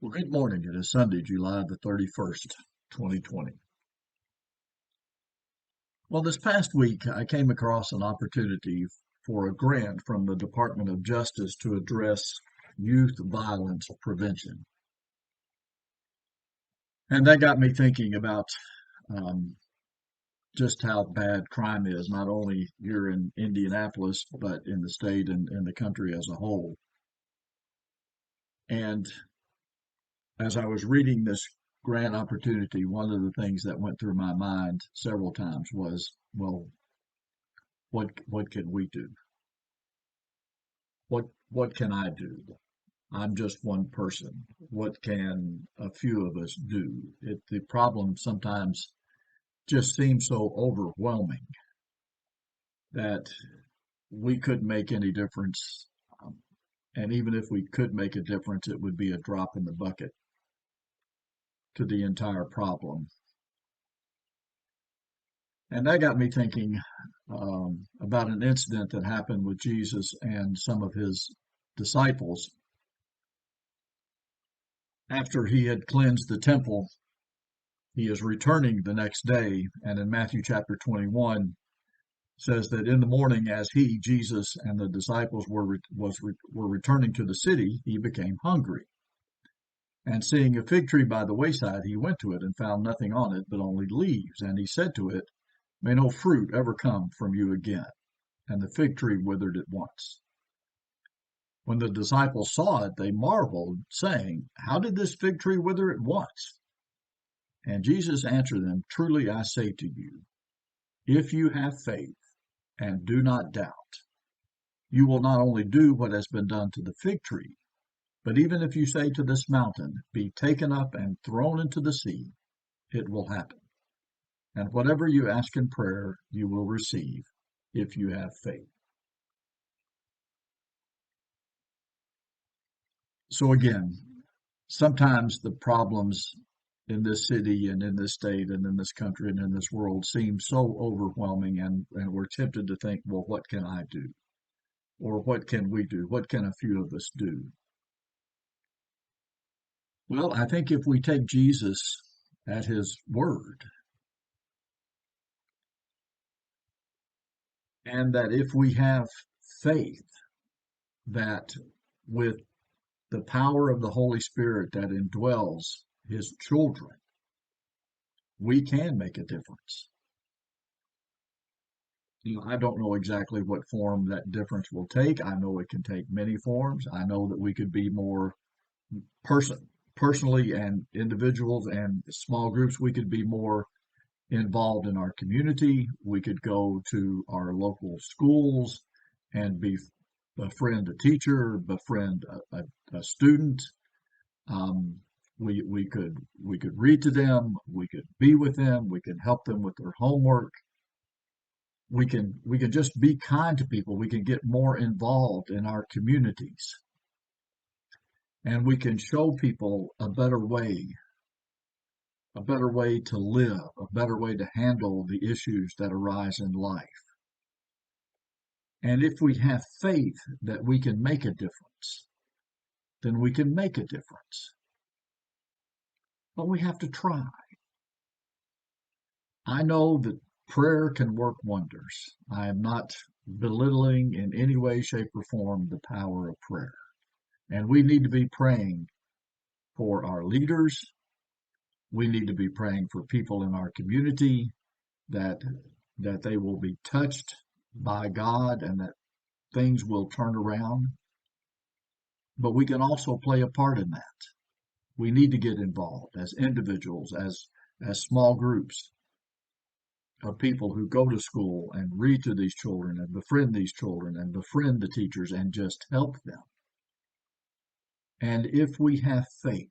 Well, good morning. It is Sunday, July the 31st, 2020. Well, this past week, I came across an opportunity for a grant from the Department of Justice to address youth violence prevention. And that got me thinking about um, just how bad crime is, not only here in Indianapolis, but in the state and in the country as a whole. And as I was reading this grant opportunity, one of the things that went through my mind several times was, well, what can we do? What can I do? I'm just one person. What can a few of us do? The problem sometimes just seems so overwhelming that we couldn't make any difference. Um, and even if we could make a difference, it would be a drop in the bucket to the entire problem. And that got me thinking about an incident that happened with Jesus and some of his disciples after he had cleansed the temple. He is returning the next day, and in Matthew chapter 21 says that in the morning, as he, Jesus, and the disciples were returning to the city, he became hungry. And seeing a fig tree by the wayside, he went to it and found nothing on it but only leaves. And he said to it, "May no fruit ever come from you again." And the fig tree withered at once. When the disciples saw it, they marveled, saying, "How did this fig tree wither at once?" And Jesus answered them, "Truly I say to you, if you have faith and do not doubt, you will not only do what has been done to the fig tree, but even if you say to this mountain, 'Be taken up and thrown into the sea,' it will happen. And whatever you ask in prayer, you will receive, if you have faith." So again, sometimes the problems in this city and in this state and in this country and in this world seem so overwhelming, and we're tempted to think, well, what can I do? Or what can we do? What can a few of us do? Well, I think if we take Jesus at his word, and that if we have faith that with the power of the Holy Spirit that indwells his children, we can make a difference. I don't know exactly what form that difference will take. I know it can take many forms. I know that we could be more personally, and individuals and small groups, we could be more involved in our community. We could go to our local schools and befriend a teacher, befriend a student. Um, we could read to them. We could be with them. We can help them with their homework. We can just be kind to people. We can get more involved in our communities, and we can show people a better way to live, a better way to handle the issues that arise in life. And if we have faith that we can make a difference, then we can make a difference. But we have to try. I know that prayer can work wonders. I am not belittling in any way, shape, or form the power of prayer. And we need to be praying for our leaders. We need to be praying for people in our community that that they will be touched by God and that things will turn around. But we can also play a part in that. We need to get involved as individuals, as small groups of people who go to school and read to these children and befriend these children and befriend the teachers and just help them. And if we have faith,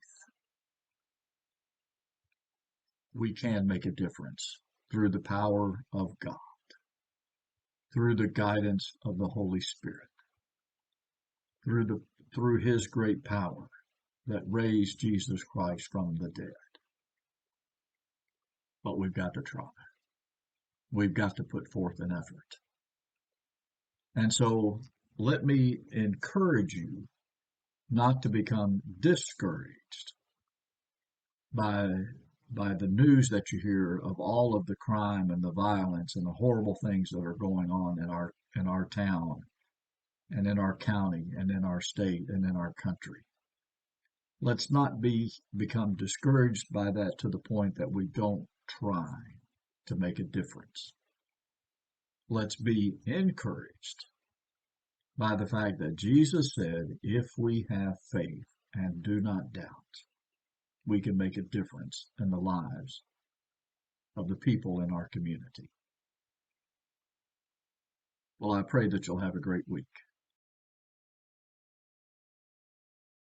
we can make a difference through the power of God, through the guidance of the Holy Spirit, through his great power that raised Jesus Christ from the dead. But we've got to try. We've got to put forth an effort. And so let me encourage you not to become discouraged by the news that you hear of all of the crime and the violence and the horrible things that are going on in our town and in our county and in our state and in our country. Let's not become discouraged by that to the point that we don't try to make a difference. Let's be encouraged by the fact that Jesus said, if we have faith and do not doubt, we can make a difference in the lives of the people in our community. Well, I pray that you'll have a great week.